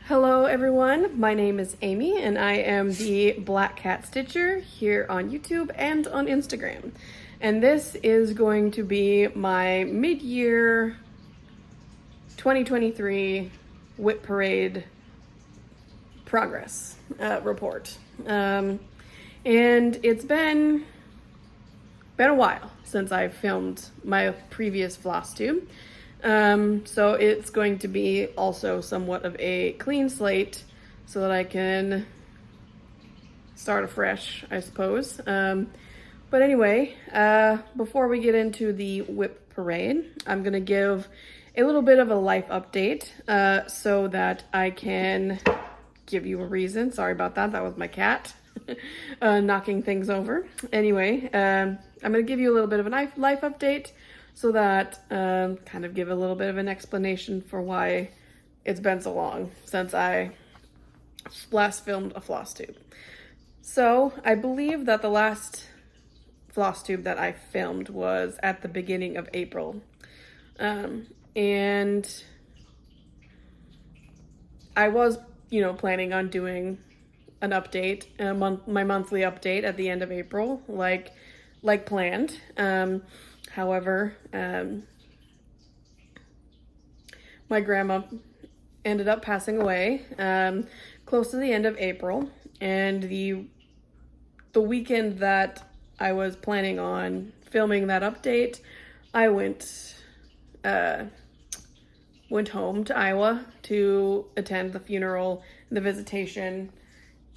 Hello everyone, my name is Amy and I am the Black Cat Stitcher here on YouTube and on Instagram. And this is going to be my mid-year 2023 WIP Parade progress report. And it's been a while since I filmed my previous Flosstube. So it's going to be also somewhat of a clean slate so that I can start afresh, I suppose. But anyway, before we get into the WIP Parade, I'm going to give a little bit of a life update so that I can give you a reason. Sorry about that. That was my cat knocking things over. Anyway, I'm going to give you a little bit of a life update so that kind of give a little bit of an explanation for why it's been so long since I last filmed a Flosstube. So I believe that the last Flosstube that I filmed was at the beginning of April. And I was, planning on doing an update, my monthly update at the end of April, like planned. However, my grandma ended up passing away close to the end of April, and the weekend that I was planning on filming that update, I went home to Iowa to attend the funeral, the visitation,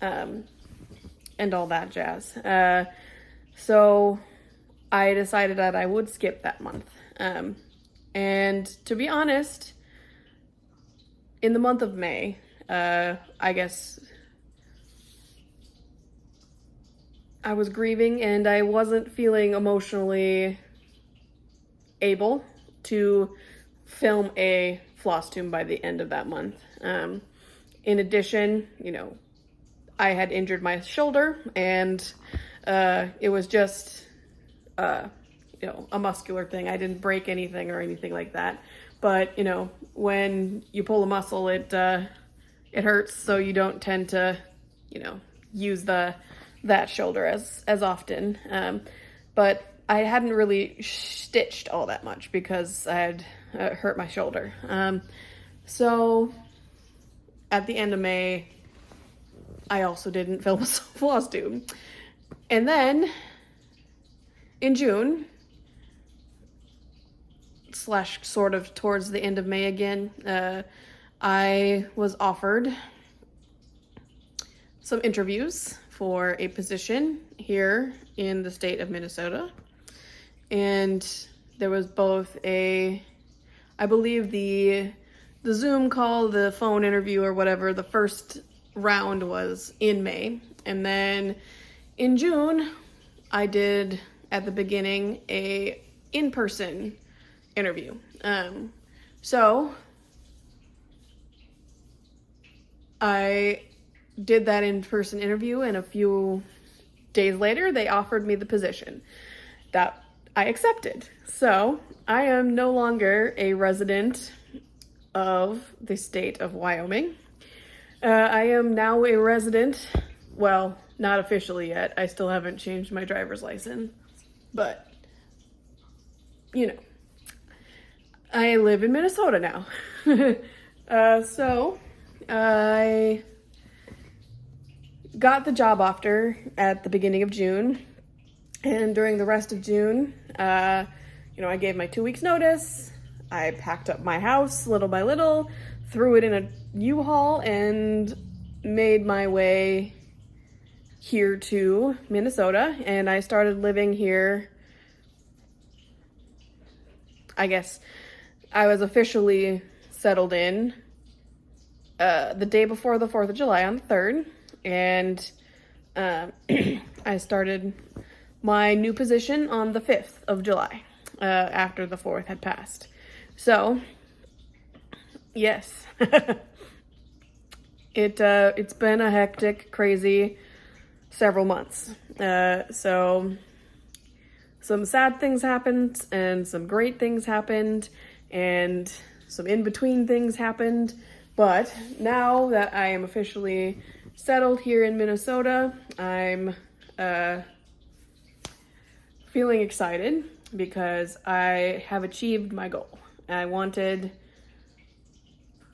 and all that jazz. So I decided that I would skip that month. And to be honest, in the month of May, I guess I was grieving and I wasn't feeling emotionally able to film a Flosstube by the end of that month. In addition, I had injured my shoulder and it was just a muscular thing. I didn't break anything or anything like that. But, when you pull a muscle, it hurts. So you don't tend to, use that shoulder as often. But I hadn't really stitched all that much because I had hurt my shoulder. So at the end of May, I also didn't film a Flosstube. And then in June, / sort of towards the end of May again, I was offered some interviews for a position here in the state of Minnesota. And there was both I believe the Zoom call, the phone interview or whatever, the first round was in May. And then in June, I did at the beginning a in-person interview. So I did that in-person interview, and a few days later they offered me the position that I accepted. So I am no longer a resident of the state of Wyoming. I am now a resident, well, not officially yet. I still haven't changed my driver's license. But, I live in Minnesota now. So I got the job offer at the beginning of June. And during the rest of June, I gave my 2 weeks notice. I packed up my house little by little, threw it in a U-Haul, and made my way here to Minnesota, and I started living here. I guess I was officially settled in the day before the 4th of July on the 3rd, and I started my new position on the 5th of July after the 4th had passed. So, yes, it's been a hectic, crazy several months. So some sad things happened and some great things happened and some in-between things happened. But now that I am officially settled here in Minnesota, I'm feeling excited because I have achieved my goal. I wanted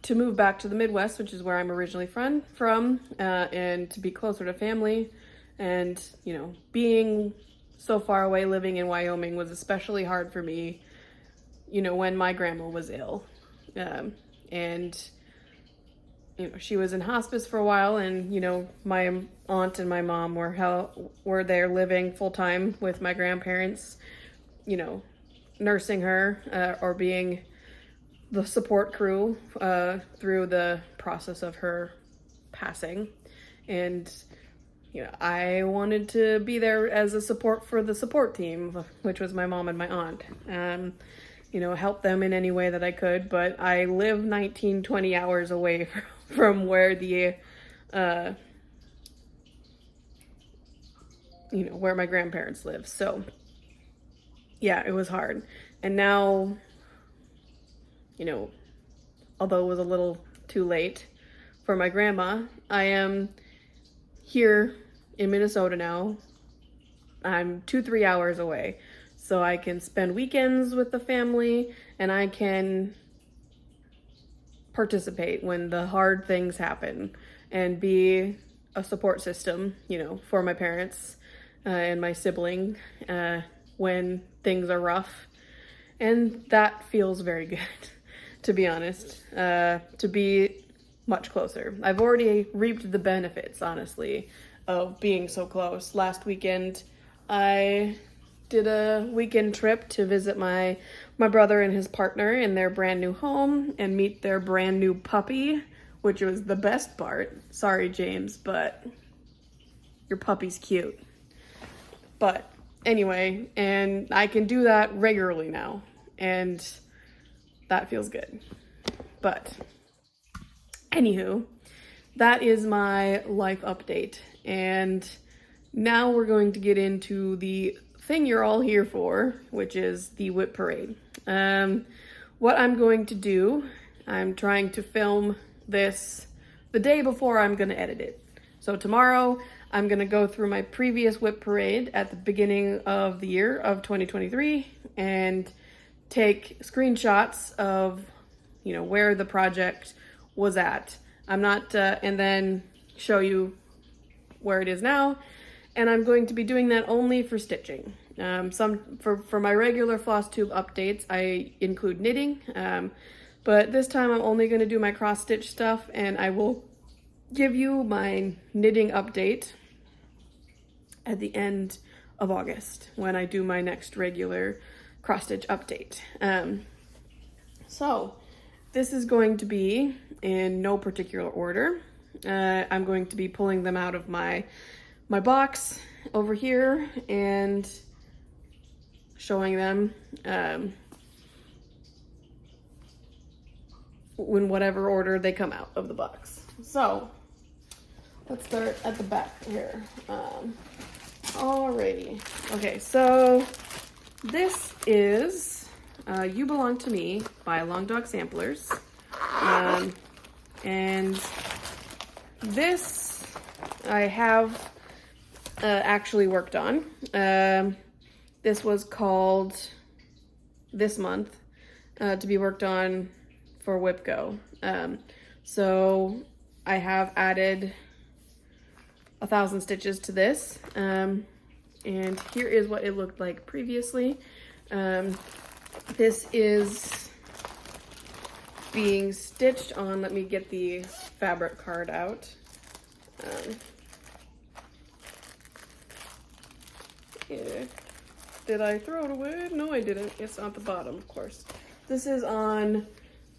to move back to the Midwest, which is where I'm originally from, and to be closer to family. And, you know, being so far away, living in Wyoming was especially hard for me, you know, when my grandma was ill. And, you know, she was in hospice for a while, and, you know, my aunt and my mom were there living full time with my grandparents, you know, nursing her, or being the support crew through the process of her passing. And, you know, I wanted to be there as a support for the support team, which was my mom and my aunt. You know, help them in any way that I could, but I live 19, 20 hours away from where the, you know, where my grandparents live. So, yeah, it was hard. And now, you know, although it was a little too late for my grandma, I am here in Minnesota now. I'm 2-3 hours away. So I can spend weekends with the family, and I can participate when the hard things happen and be a support system, you know, for my parents and my sibling when things are rough. And that feels very good, to be honest, to be much closer. I've already reaped the benefits, honestly, of being so close. Last weekend, I did a weekend trip to visit my brother and his partner in their brand new home and meet their brand new puppy, which was the best part. Sorry, James, but your puppy's cute. But anyway, and I can do that regularly now, and that feels good. But anywho, that is my life update, and now we're going to get into the thing you're all here for, which is the WIP Parade. What I'm going to do, I'm trying to film this the day before I'm going to edit it. So tomorrow, I'm going to go through my previous WIP Parade at the beginning of the year of 2023 and take screenshots of, you know, where the project was at. I'm not, and then show you where it is now. And I'm going to be doing that only for stitching. For my regular Flosstube updates, I include knitting, but this time I'm only going to do my cross stitch stuff, and I will give you my knitting update at the end of August when I do my next regular cross stitch update. So this is going to be in no particular order. I'm going to be pulling them out of my box over here and showing them in whatever order they come out of the box. So let's start at the back here. Alrighty. Okay, so this is You Belong to Me by Long Dog Samplers. And this I have actually worked on. This was called this month to be worked on for WIP Go. So I have added 1,000 stitches to this, and here is what it looked like previously. This is being stitched on. Let me get the fabric card out. Yeah. Did I throw it away? No, I didn't. It's on the bottom, of course. This is on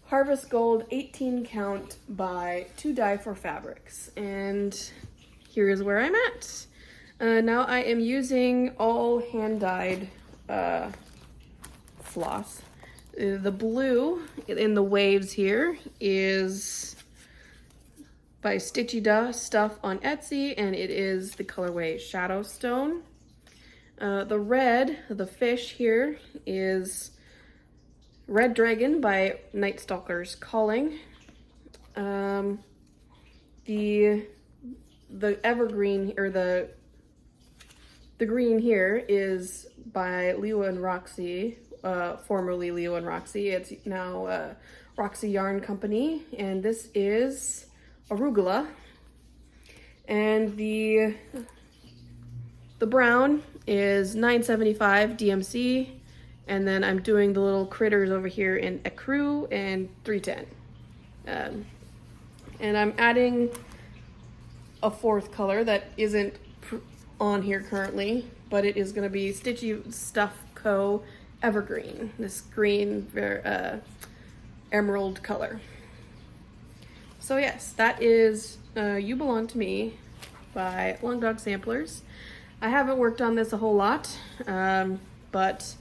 Harvest Gold 18 count by 2 Dye for Fabrics, and here is where I'm at. Now I am using all hand-dyed floss. The blue in the waves here is by Stitchy Stuff on Etsy, and it is the colorway Shadow Stone. The red, the fish here, is Red Dragon by Night Stalker's Calling. The evergreen, or the green here is by Leo and Roxy, formerly Leo and Roxy. It's now Roxy Yarn Company, and this is arugula. And the brown is $9.75 DMC, and then I'm doing the little critters over here in ecru and 310. And I'm adding a fourth color that isn't on here currently, but it is going to be Stitchy Stuff Co. Evergreen, this green emerald color. So yes, that is You Belong to Me by Long Dog Samplers. I haven't worked on this a whole lot, but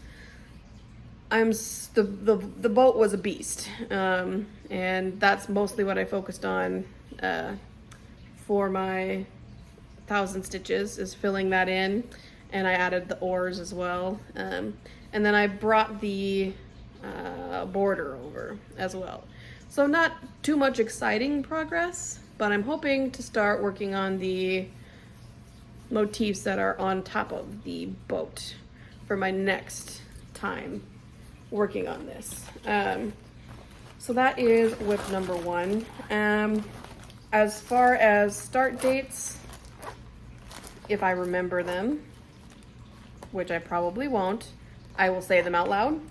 the boat was a beast, and that's mostly what I focused on for my 1,000 stitches, is filling that in, and I added the oars as well, and then I brought the border over as well. So not too much exciting progress, but I'm hoping to start working on the motifs that are on top of the boat for my next time working on this. So that is WIP number 1. As far as start dates, if I remember them, which I probably won't, I will say them out loud,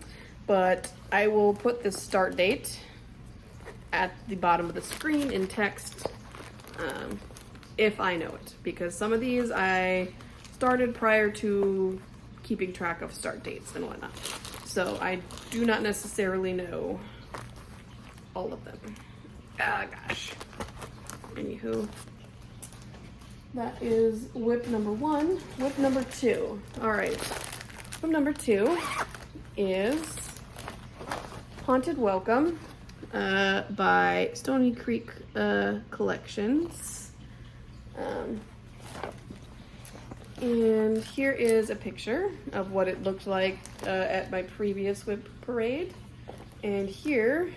but I will put the start date at the bottom of the screen in text, if I know it, because some of these I started prior to keeping track of start dates and whatnot. So I do not necessarily know all of them. Ah, gosh. Anywho, that is WIP number 1. WIP number 2. All right. WIP number 2 is Haunted Welcome by Stony Creek Collections. And here is a picture of what it looked like at my previous WIP Parade. And here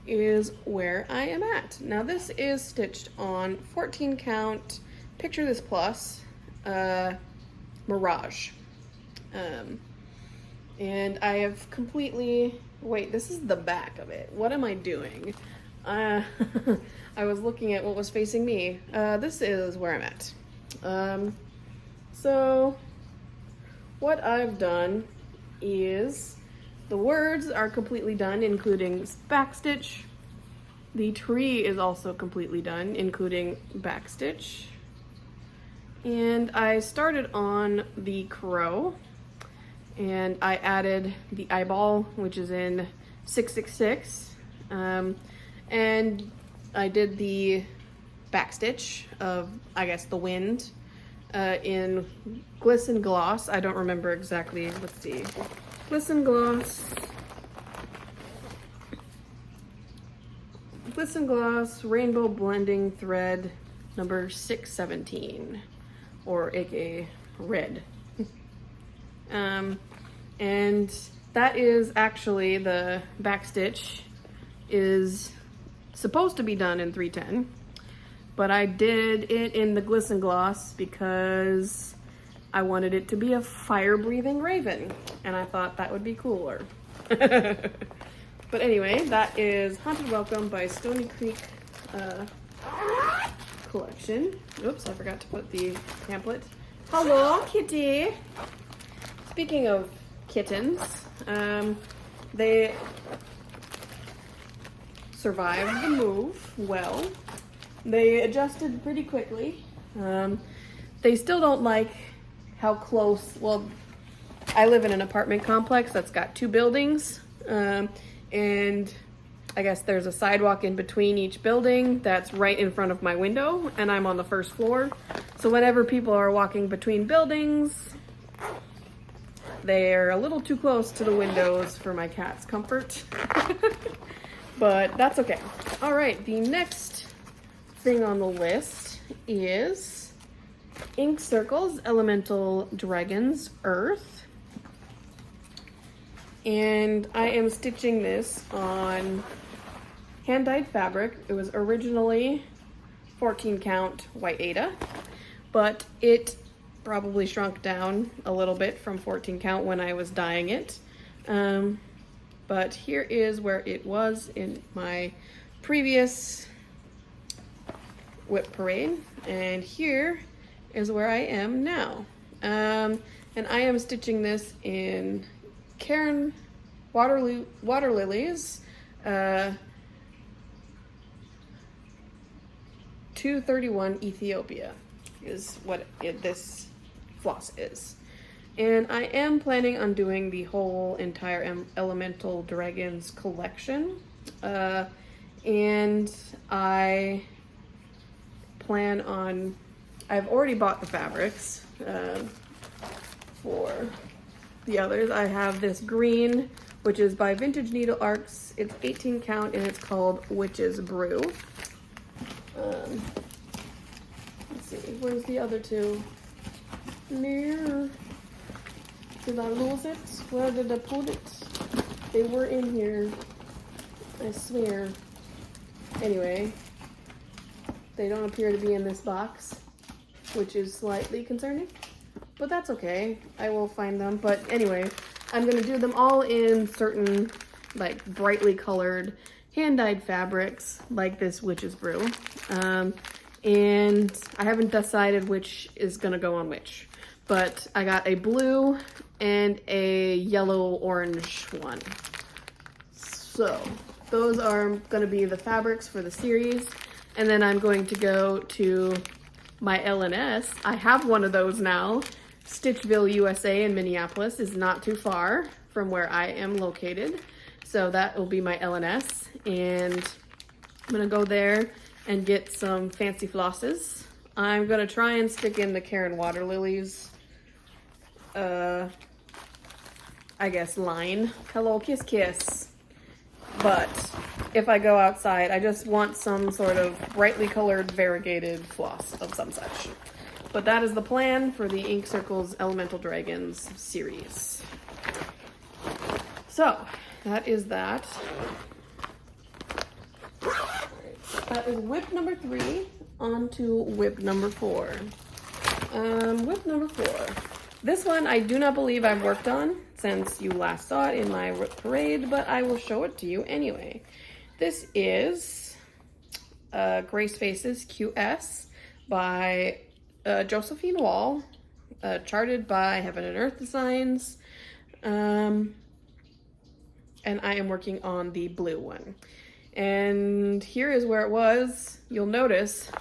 is where I am at. Now this is stitched on 14 count Picture This Plus Mirage. And I have completely, wait, this is the back of it. What am I doing? I was looking at what was facing me. This is where I'm at. So what I've done is the words are completely done, including backstitch. The tree is also completely done, including backstitch. And I started on the crow, and I added the eyeball, which is in 666. And I did the backstitch of, I guess, the wind in Glisten Gloss. I don't remember exactly. Let's see. Glisten Gloss Rainbow Blending Thread number 617, or aka red. And that is actually, the backstitch is supposed to be done in 310, but I did it in the Glisten Gloss because I wanted it to be a fire-breathing raven, and I thought that would be cooler. But anyway, that is Haunted Welcome by Stony Creek Collection. Oops, I forgot to put the pamphlet. Hello, kitty! Speaking of kittens, they survived the move well. They adjusted pretty quickly. They still don't like how close, well, I live in an apartment complex that's got 2 buildings, and I guess there's a sidewalk in between each building that's right in front of my window, and I'm on the first floor. So whenever people are walking between buildings, they're a little too close to the windows for my cat's comfort. But that's okay. All right, the next thing on the list is Ink Circles Elemental Dragons Earth. And I am stitching this on hand-dyed fabric. It was originally 14 count white Aida, but it probably shrunk down a little bit from 14 count when I was dyeing it. But here is where it was in my previous WIP Parade, and here is where I am now. And I am stitching this in Karen Water Lilies 231 Ethiopia is what this floss is. And I am planning on doing the whole entire Elemental Dragons collection. And I plan on, I've already bought the fabrics for the others. I have this green, which is by Vintage Needle Arts. It's 18 count and it's called Witch's Brew. Let's see, where's the other two? There. Did I lose it? Where did I put it? They were in here, I swear. Anyway, they don't appear to be in this box, which is slightly concerning, but that's okay. I will find them. But anyway, I'm gonna do them all in certain like brightly colored hand-dyed fabrics like this Witch's Brew. And I haven't decided which is gonna go on which, but I got a blue and a yellow orange one. So those are gonna be the fabrics for the series. And then I'm going to go to my LNS. I have one of those now. Stitchville, USA in Minneapolis is not too far from where I am located. So that will be my LNS. And I'm gonna go there and get some fancy flosses. I'm gonna try and stick in the Karen Water Lilies, I guess line. Hello, kiss, kiss. But if I go outside, I just want some sort of brightly colored variegated floss of some such. But that is the plan for the Ink Circles Elemental Dragons series. So that is that. That is WIP number 3. On to WIP number 4. WIP number 4. This one I do not believe I've worked on since you last saw it in my WIP Parade, but I will show it to you anyway. This is Grace Faces QS by Josephine Wall, charted by Heaven and Earth Designs, and I am working on the blue one. And here is where it was. You'll notice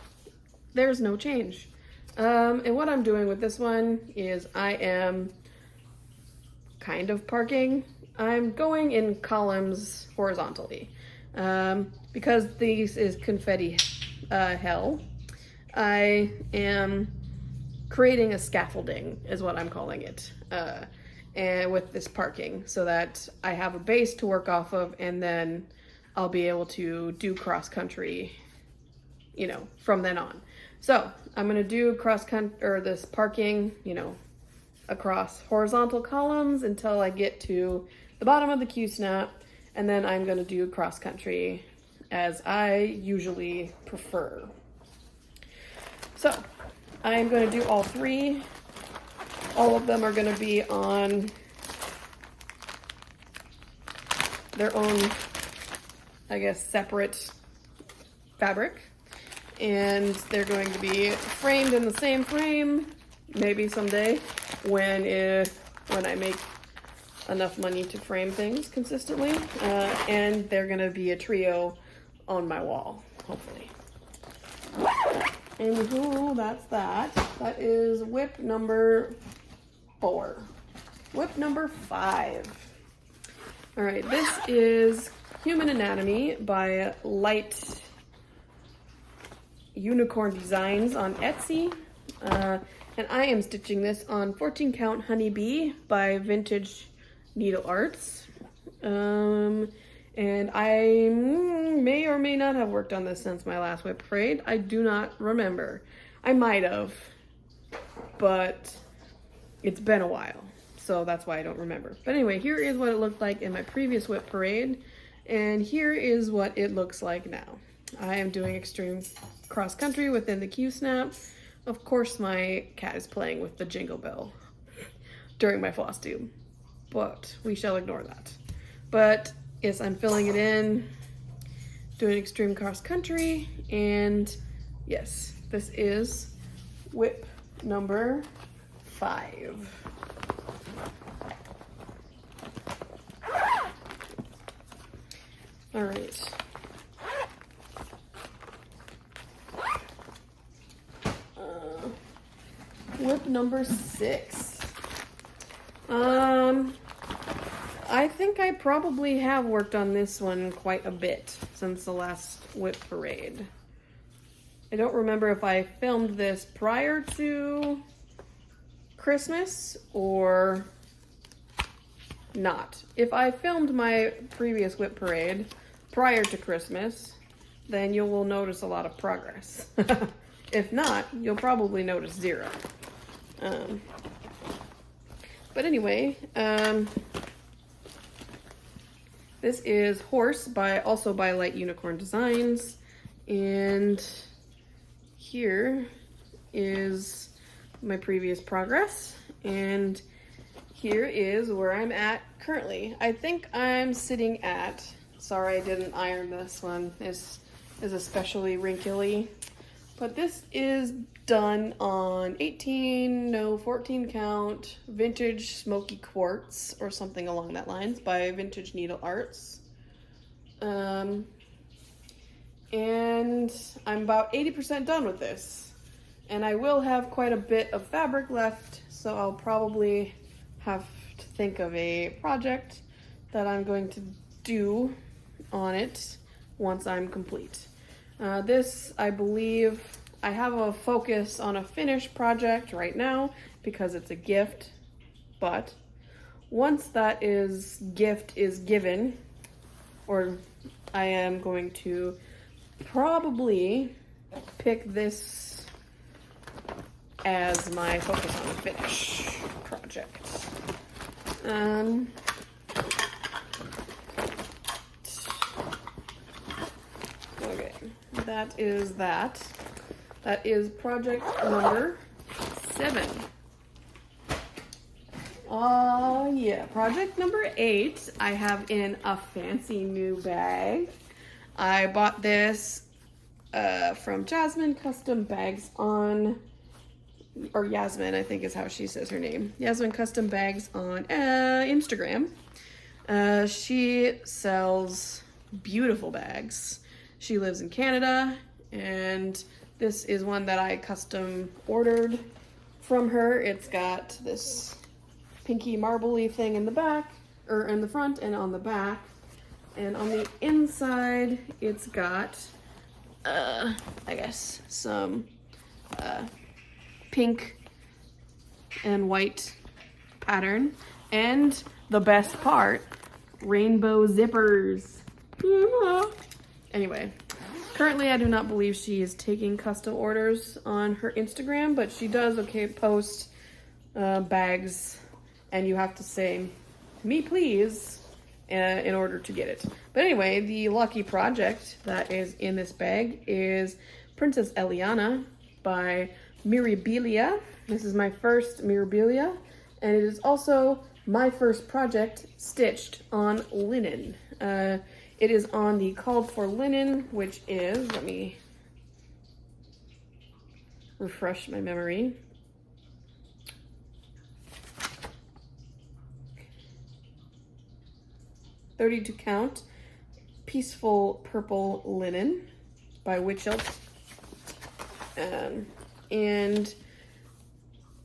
there's no change. And what I'm doing with this one is I am kind of parking. I'm going in columns horizontally. Because this is confetti hell, I am creating a scaffolding is what I'm calling it, and with this parking so that I have a base to work off of, and then I'll be able to do cross country, you know, from then on. So I'm gonna do this parking, you know, across horizontal columns until I get to the bottom of the Q-snap, and then I'm gonna do cross country as I usually prefer. So I'm gonna do all 3. All of them are gonna be on their own, I guess, separate fabric. And they're going to be framed in the same frame, maybe someday, when I make enough money to frame things consistently. And they're gonna be a trio on my wall, hopefully. And that's that. That is WIP number 4. WIP number 5. All right, this is Human Anatomy by Light Unicorn Designs on Etsy. And I am stitching this on 14 count Honeybee by Vintage Needle Arts. And I may or may not have worked on this since my last WIP Parade. I do not remember. I might have, but it's been a while, so that's why I don't remember. But anyway, here is what it looked like in my previous WIP Parade. And here is what it looks like now. I am doing extreme cross country within the Q-snap. Of course my cat is playing with the jingle bell during my Flosstube, but we shall ignore that. But yes, I'm filling it in, doing extreme cross country, and yes, this is WIP number 5. All right. WIP number 6. I think I probably have worked on this one quite a bit since the last WIP Parade. I don't remember if I filmed this prior to Christmas or not. If I filmed my previous WIP Parade prior to Christmas, then you will notice a lot of progress. If not, you'll probably notice 0. But anyway, this is Horse also by Light Unicorn Designs, and here is my previous progress, and here is where I'm at currently. I think I'm sitting at, sorry I didn't iron this one, this is especially wrinkly, but this is done on 14 count vintage smoky quartz or something along that lines by Vintage Needle Arts. And I'm about 80% done with this. And I will have quite a bit of fabric left, so I'll probably have to think of a project that I'm going to do on it once I'm complete. This, I believe, I have a focus on a finished project right now because it's a gift, but once that gift is given, or I am going to probably pick this as my focus on the finish project. Okay, that is that. That is project number 7. Yeah, project number 8, I have in a fancy new bag. I bought this from Jasmine Custom Bags on, or Yasmin, I think is how she says her name. Yasmin Custom Bags on Instagram. She sells beautiful bags. She lives in Canada, and this is one that I custom ordered from her. It's got this pinky marbly thing in the back, or in the front and on the back. And on the inside, it's got, I guess, some pink and white pattern. And the best part, rainbow zippers. Anyway. Currently, I do not believe she is taking custom orders on her Instagram, but she does post bags, and you have to say, "Me please," in order to get it. But anyway, the lucky project that is in this bag is Princess Eliana by Mirabilia. This is my first Mirabilia, and it is also my first project stitched on linen. It is on the called for linen, which is, let me refresh my memory. .32 count peaceful purple linen by Witchelt. And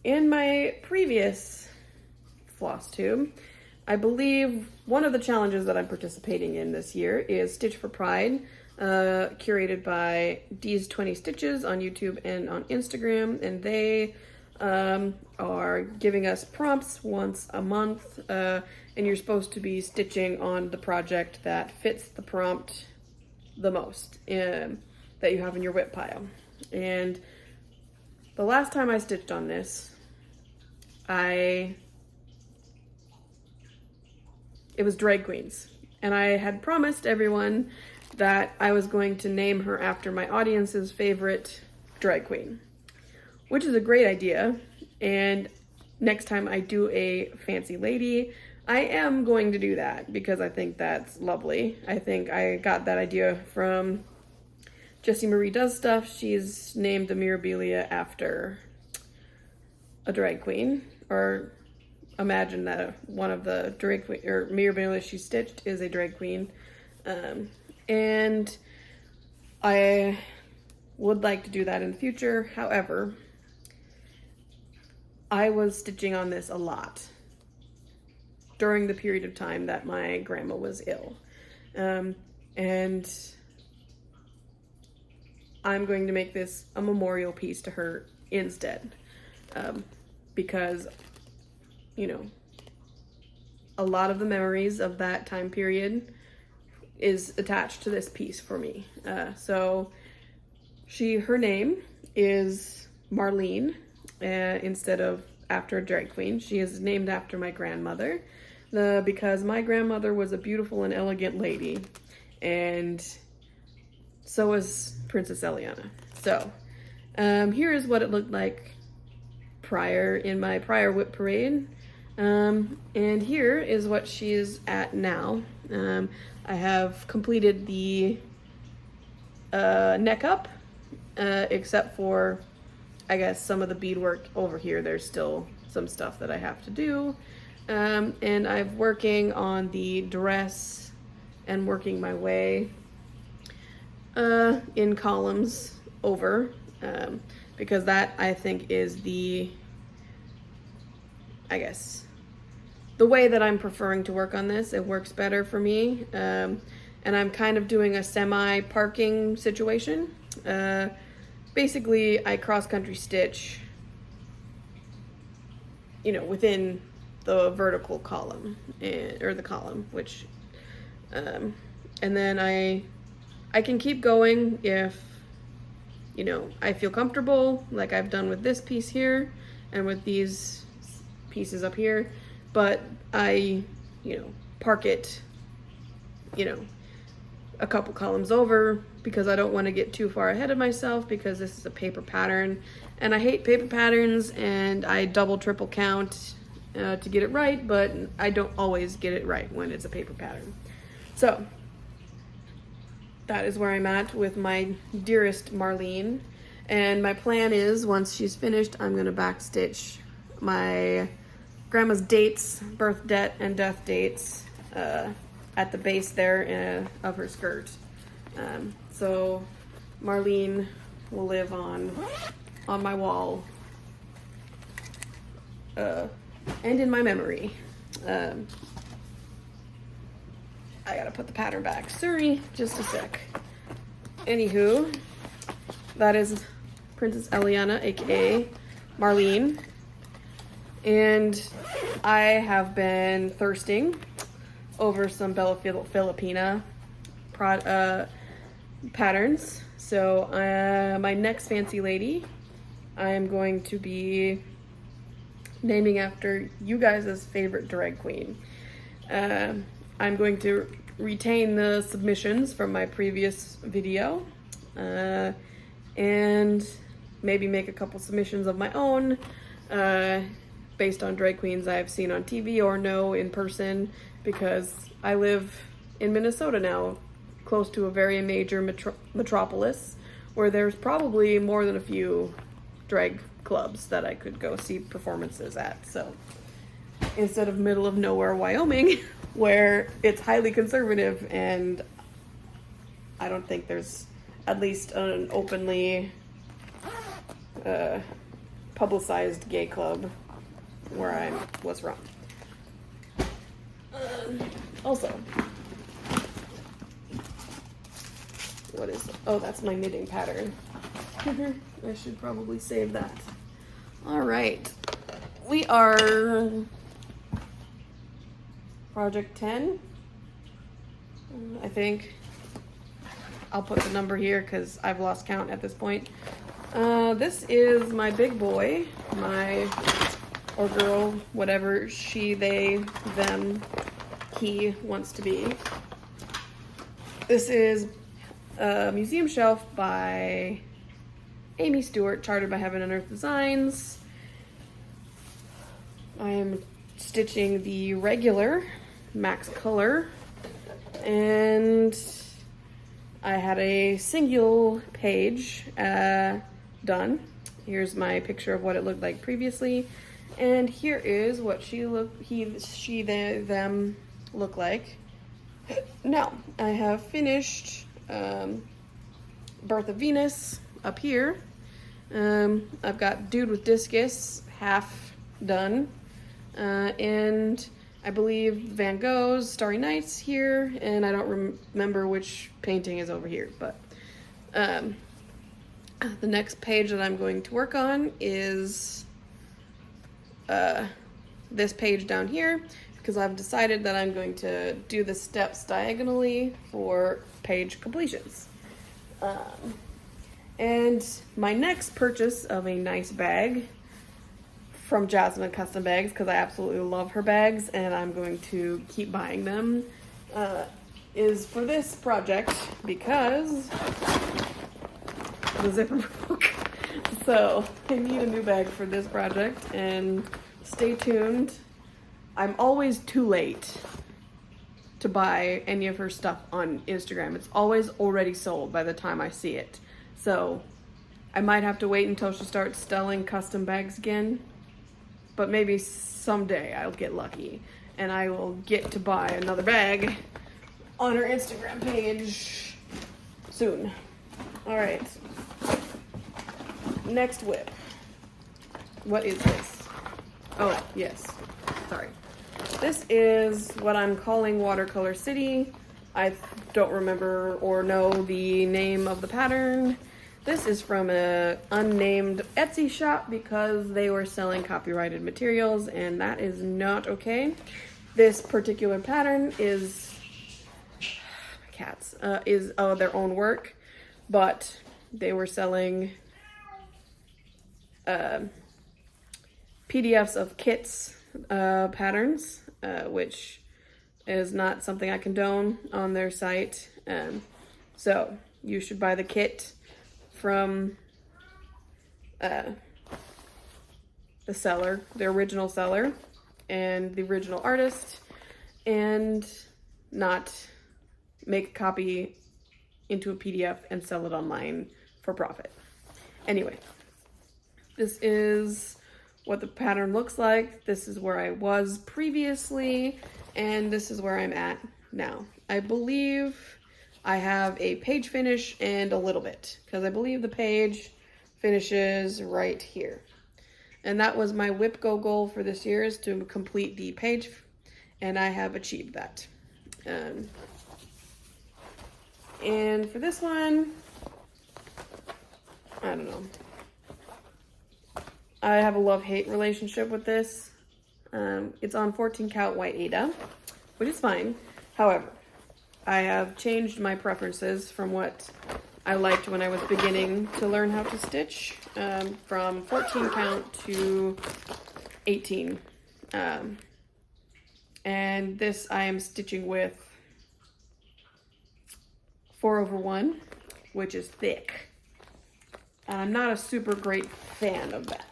in my previous Flosstube, I believe one of the challenges that I'm participating in this year is Stitch for Pride, curated by D's 20 Stitches on YouTube and on Instagram, and they are giving us prompts once a month, and you're supposed to be stitching on the project that fits the prompt the most that you have in your WIP pile. And the last time I stitched on this, it was drag queens, And I had promised everyone that I was going to name her after my audience's favorite drag queen, which is a great idea. And next time I do a fancy lady, I am going to do that because I think that's lovely. I think I got that idea from Jessie Marie Does Stuff. She's named the Mirabilia after a drag queen, or imagine that one of the drag queen or Mirabilia she stitched is a drag queen. And I would like to do that in the future. However, I was stitching on this a lot during the period of time that my grandma was ill. And I'm going to make this a memorial piece to her instead. Because, you know, a lot of the memories of that time period is attached to this piece for me. So her name is Marlene, instead of after a drag queen. She is named after my grandmother, because my grandmother was a beautiful and elegant lady, and so was Princess Eliana. So here is what it looked like in my prior WIP Parade. And here is what she is at now. I have completed the neck up, except for, I guess, some of the beadwork over here. There's still some stuff that I have to do. And I'm working on the dress and working my way in columns over, because that, I think, is I guess, the way that I'm preferring to work on this. It works better for me. And I'm kind of doing a semi-parking situation. Basically, I cross-country stitch, you know, within the vertical column, or the column, which, and then I can keep going if, you know, I feel comfortable, like I've done with this piece here and with these pieces up here, but I, you know, park it, you know, a couple columns over, because I don't want to get too far ahead of myself, because this is a paper pattern and I hate paper patterns, and I double triple count to get it right, but I don't always get it right when it's a paper pattern. So that is where I'm at with my dearest Marlene, and my plan is, once she's finished, I'm going to backstitch my grandma's dates, birth date and death dates, at the base there of her skirt. So Marlene will live on my wall, and in my memory. I gotta put the pattern back. Sorry, just a sec. Anywho, that is Princess Eliana, aka Marlene. And I have been thirsting over some Bella Filipina patterns. So my next fancy lady, I am going to be naming after you guys' favorite drag queen. I'm going to retain the submissions from my previous video, and maybe make a couple submissions of my own, based on drag queens I've seen on TV or know in person, because I live in Minnesota now, close to a very major metropolis, where there's probably more than a few drag clubs that I could go see performances at. So instead of middle of nowhere Wyoming, where it's highly conservative, and I don't think there's at least an openly publicized gay club where I was from. Also, what is it? Oh, that's my knitting pattern. I should probably save that. All right, we are project 10, I think. I'll put the number here because I've lost count at this point. This is my big boy, or girl, whatever she, they, them, he wants to be. This is a museum shelf by Amy Stewart, chartered by Heaven and Earth Designs. I am stitching the regular max color, and I had a single page done. Here's my picture of what it looked like previously, and here is what them look like. Now, I have finished Birth of Venus up here. I've got Dude with Discus half done, and I believe Van Gogh's Starry Nights here, and I don't remember which painting is over here, but the next page that I'm going to work on is this page down here, because I've decided that I'm going to do the steps diagonally for page completions. And my next purchase of a nice bag from Jasmine Custom Bags, because I absolutely love her bags and I'm going to keep buying them, is for this project, because the zipper broke. So I need a new bag for this project, and stay tuned. I'm always too late to buy any of her stuff on Instagram. It's always already sold by the time I see it. So I might have to wait until she starts selling custom bags again, but maybe someday I'll get lucky and I will get to buy another bag on her Instagram page soon. All right. Next WIP. What is this? Oh, yes. Sorry. This is what I'm calling Watercolor City. I don't remember or know the name of the pattern. This is from a unnamed Etsy shop because they were selling copyrighted materials, and that is not okay. This particular pattern is their own work, but they were selling PDFs of kits patterns, which is not something I condone on their site. So you should buy the kit from the seller, the original seller, and the original artist, and not make a copy into a PDF and sell it online for profit. Anyway, this is what the pattern looks like. This is where I was previously, and this is where I'm at now. I believe I have a page finish and a little bit, because I believe the page finishes right here. And that was my WIP goal for this year, is to complete the page, and I have achieved that. And for this one, I don't know. I have a love-hate relationship with this. It's on 14 count white Aida, which is fine. However, I have changed my preferences from what I liked when I was beginning to learn how to stitch, from 14 count to 18. And this I am stitching with 4/1, which is thick. And I'm not a super great fan of that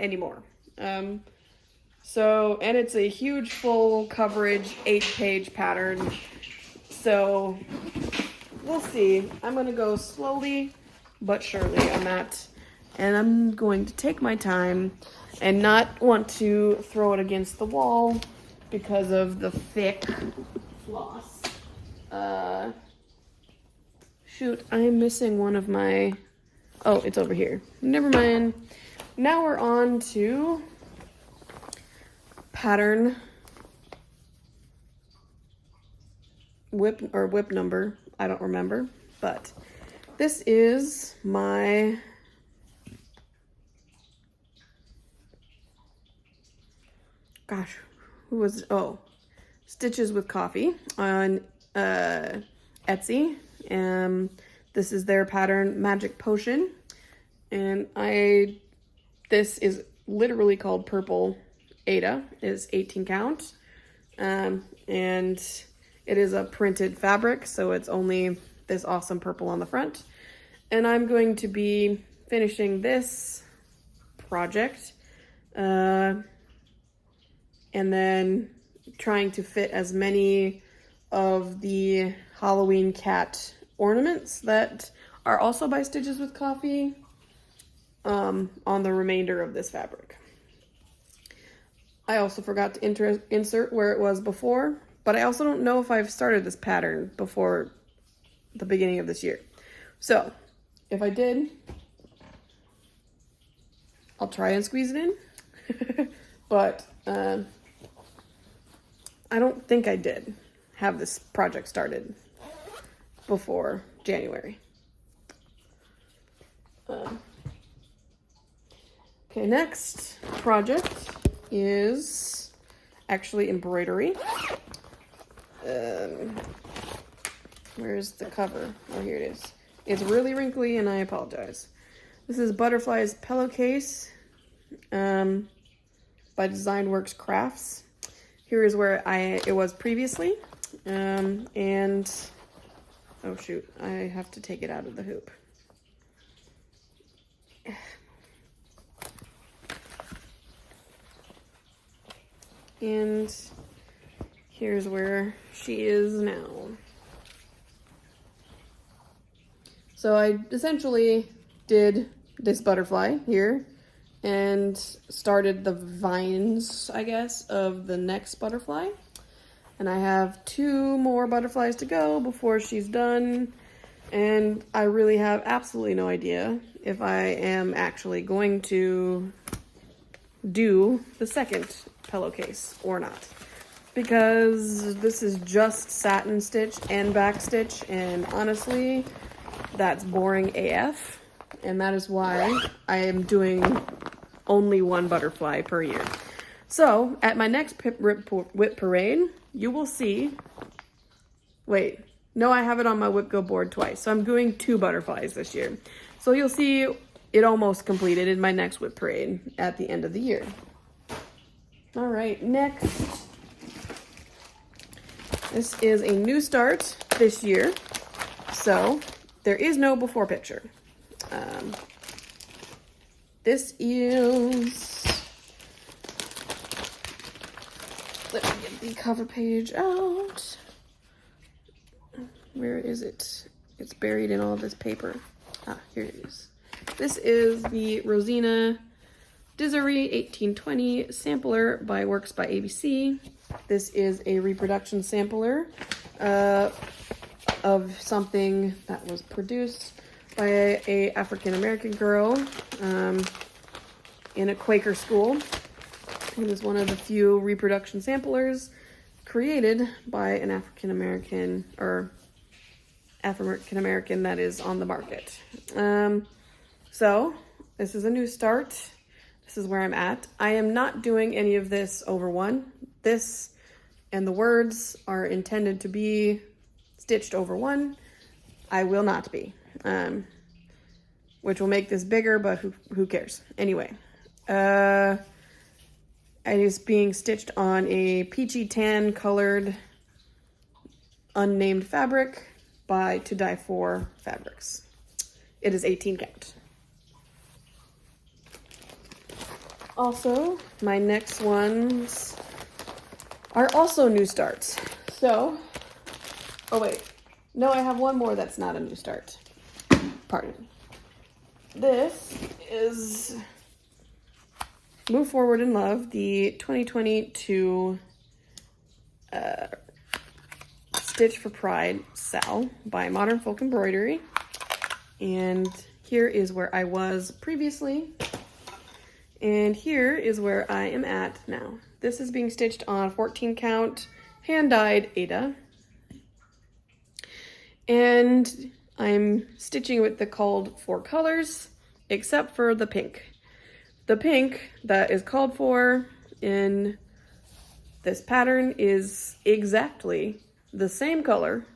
anymore. So, and it's a huge full coverage 8-page pattern. So we'll see. I'm gonna go slowly but surely on that. And I'm going to take my time and not want to throw it against the wall because of the thick floss. Shoot, I'm missing one of my, oh, it's over here. Never mind. Now we're on to pattern WIP number. I don't remember, but this is my Stitches with Coffee on Etsy. This is their pattern Magic Potion, and this is literally called Purple Aida. It's 18 count, and It is a printed fabric, so it's only this awesome purple on the front. And I'm going to be finishing this project and then trying to fit as many of the Halloween cat ornaments that are also by Stitches with Coffee on the remainder of this fabric. I also forgot to insert where it was before, but I also don't know if I've started this pattern before the beginning of this year. So if I did, I'll try and squeeze it in, but I don't think I did have this project started before January. Okay, next project is actually embroidery. Where's the cover? Oh, here it is. It's really wrinkly and I apologize. This is Butterfly's pillowcase by Design Works Crafts. Here is where it was previously. And oh shoot, I have to take it out of the hoop. And here's where she is now. So I essentially did this butterfly here and started the vines, I guess, of the next butterfly. And I have 2 more butterflies to go before she's done. And I really have absolutely no idea if I am actually going to do the second pillowcase or not. Because this is just satin stitch and back stitch, and honestly, that's boring AF. And that is why I am doing only 1 butterfly per year. So at my next WIP Parade, you will see, wait, no, I have it on my WIP Go board twice. So I'm doing 2 butterflies this year. So you'll see it almost completed in my next WIP Parade at the end of the year. All right, next. This is a new start this year. So there is no before picture. This is, let me get the cover page out. Where is it? It's buried in all this paper. Ah, here it is. This is the Rosina Desiree 1820 sampler by Works by ABC. This is a reproduction sampler of something that was produced by a African-American girl in a Quaker school. It is one of the few reproduction samplers created by an African-American that is on the market. So this is a new start. This is where I'm at. I am not doing any of this over 1. This and the words are intended to be stitched over 1. I will not be, which will make this bigger, but who cares? Anyway, it is being stitched on a peachy tan colored unnamed fabric by To Die For Fabrics. It is 18 count. Also, my next ones are also new starts. So, oh wait, no, I have 1 more that's not a new start. Pardon. This is Move Forward in Love, the 2022 Stitch for Pride Sal by Modern Folk Embroidery. And here is where I was previously. And here is where I am at now. This is being stitched on 14 count hand-dyed Ada. And I'm stitching with the called for colors, except for the pink. The pink that is called for in this pattern is exactly the same color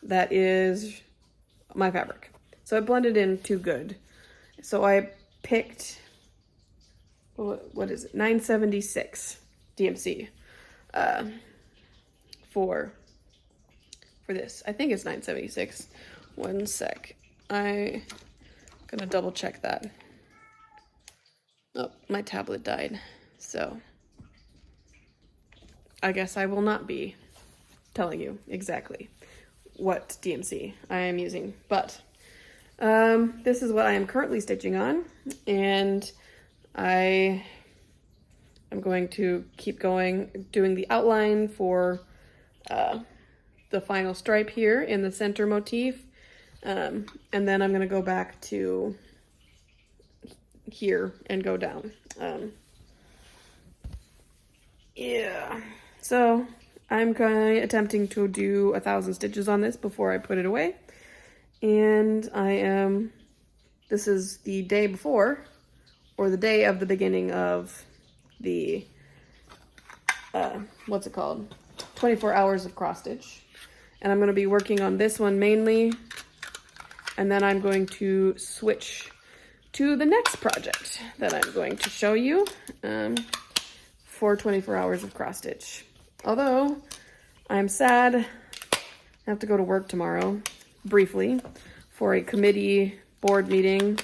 that is my fabric. So it blended in too good. So I picked, what is it, 976 DMC for for this. I think it's 976. One sec. I'm gonna double check that. Oh, my tablet died. So I guess I will not be telling you exactly what DMC I am using, but this is what I am currently stitching on, and I am going to keep going, doing the outline for the final stripe here in the center motif, and then I'm going to go back to here and go down. Yeah, so I'm kind of attempting to do 1,000 stitches on this before I put it away. And this is the day before, or the day of the beginning of the, what's it called? 24 hours of cross stitch. And I'm going to be working on this one mainly. And then I'm going to switch to the next project that I'm going to show you for 24 hours of cross stitch. Although I'm sad, I have to go to work tomorrow, briefly, for a committee board meeting,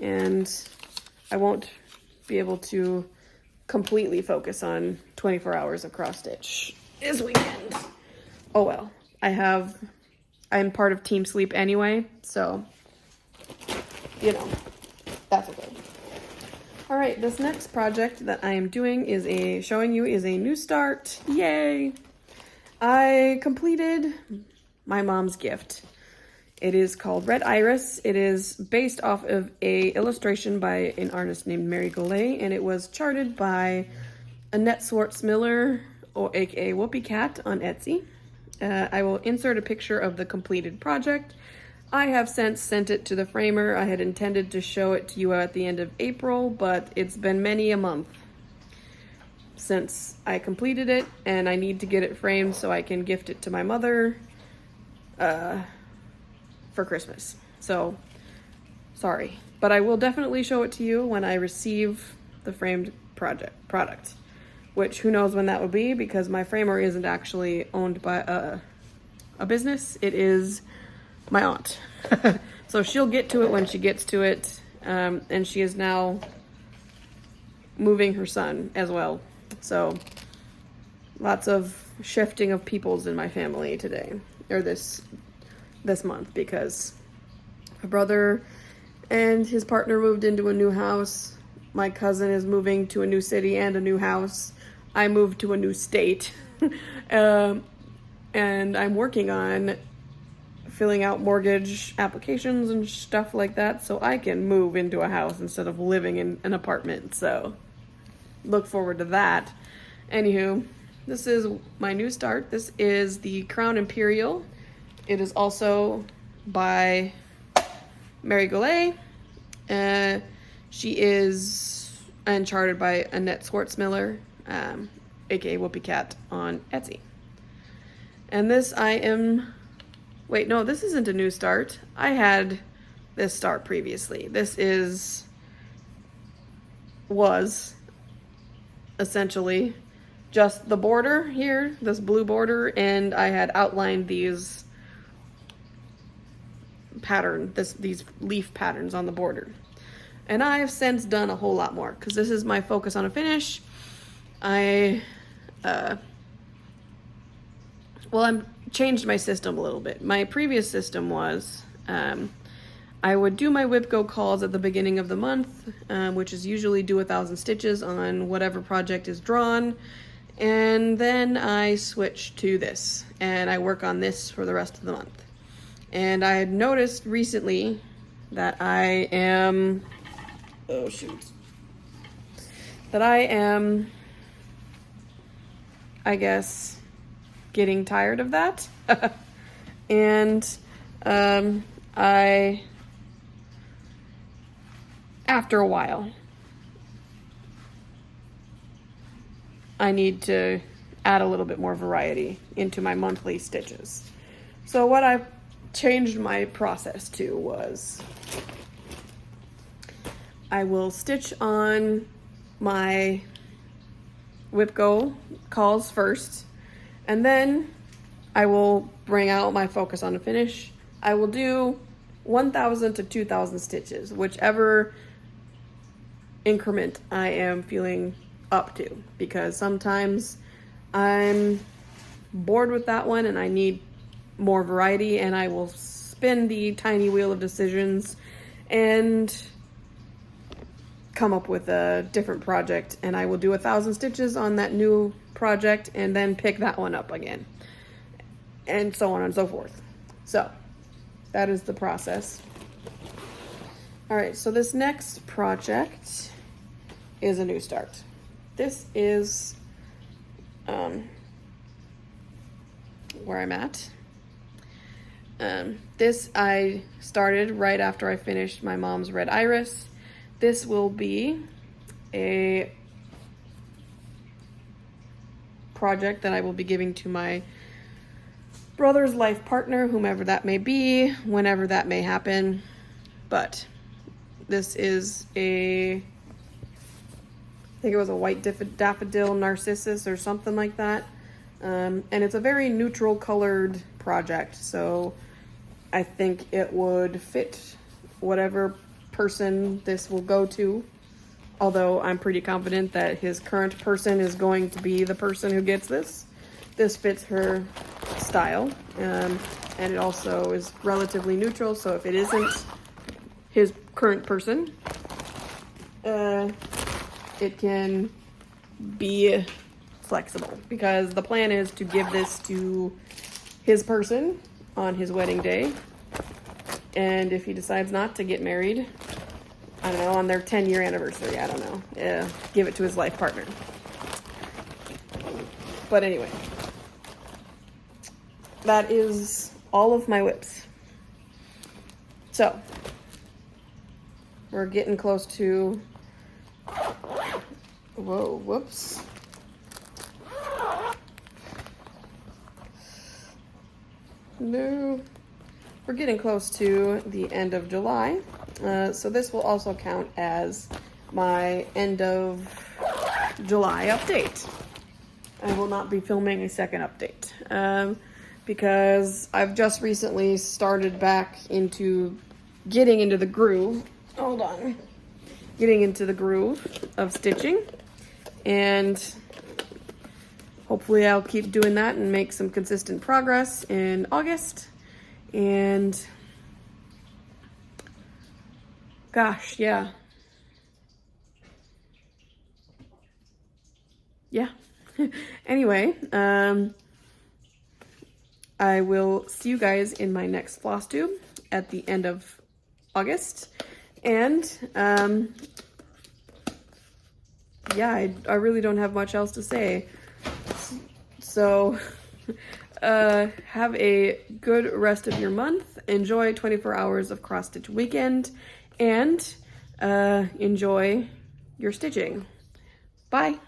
and I won't be able to completely focus on 24 hours of cross stitch this weekend. Oh well, I'm part of Team Sleep anyway, so, you know, that's okay. All right, this next project that I am doing is showing you is a new start. Yay! I completed my mom's gift. It is called Red Iris. It is based off of a illustration by an artist named Mary Golay, and it was charted by Annette Swartz-Miller, or aka Whoopie Cat, on Etsy. I will insert a picture of the completed project. I have since sent it to the framer. I had intended to show it to you at the end of April, but it's been many a month since I completed it, and I need to get it framed so I can gift it to my mother for Christmas. So, sorry. But I will definitely show it to you when I receive the framed product, which who knows when that will be, because my framer isn't actually owned by a business. It is my aunt. So she'll get to it when she gets to it, and she is now moving her son as well. So lots of shifting of peoples in my family today, or this month, because my brother and his partner moved into a new house. My cousin is moving to a new city and a new house. I moved to a new state. And I'm working on filling out mortgage applications and stuff like that so I can move into a house instead of living in an apartment. So look forward to that. Anywho, this is my new start. This is the Crown Imperial. It is also by Mary Golay. She is charted by Annette Swartz-Miller, aka Whoopie Cat, on Etsy. And this wait, no, this isn't a new start. I had this start previously. This was essentially just the border here, this blue border, and I had outlined these leaf patterns on the border. And I've since done a whole lot more, because this is my focus on a finish. I'm changed my system a little bit. My previous system was I would do my WIP Go calls at the beginning of the month, which is usually do 1,000 stitches on whatever project is drawn, and then I switch to this and I work on this for the rest of the month. And I had noticed recently that I am I guess, getting tired of that. And after a while, I need to add a little bit more variety into my monthly stitches. So what I changed my process to was I will stitch on my WIP Go calls first, and then I will bring out my focus on the finish. I will do 1,000 to 2,000 stitches, whichever increment I am feeling up to, because sometimes I'm bored with that one and I need more variety, and I will spin the tiny wheel of decisions and come up with a different project, and I will do 1,000 stitches on that new project and then pick that one up again, and so on and so forth. So that is the process. All right, so this next project is a new start. This is where I'm at. This I started right after I finished my mom's red iris. This will be a project that I will be giving to my brother's life partner, whomever that may be, whenever that may happen. But this is I think it was a white daffodil narcissus or something like that. And it's a very neutral colored project, so I think it would fit whatever person this will go to, although I'm pretty confident that his current person is going to be the person who gets this. This fits her style, and it also is relatively neutral, so if it isn't his current person, it can be flexible, because the plan is to give this to his person on his wedding day, and if he decides not to get married, I don't know, on their 10-year anniversary, I don't know, give it to his life partner. But anyway, that is all of my WIPs. So we're getting close to, whoa, whoops. No, we're getting close to the end of July, so this will also count as my end of July update. I will not be filming a second update because I've just recently started back into getting into the groove. Hold on. Getting into the groove of stitching, and hopefully I'll keep doing that and make some consistent progress in August. And gosh, yeah. Anyway, I will see you guys in my next Flosstube at the end of August. And yeah, I really don't have much else to say. So have a good rest of your month. Enjoy 24 hours of cross stitch weekend, and enjoy your stitching. Bye.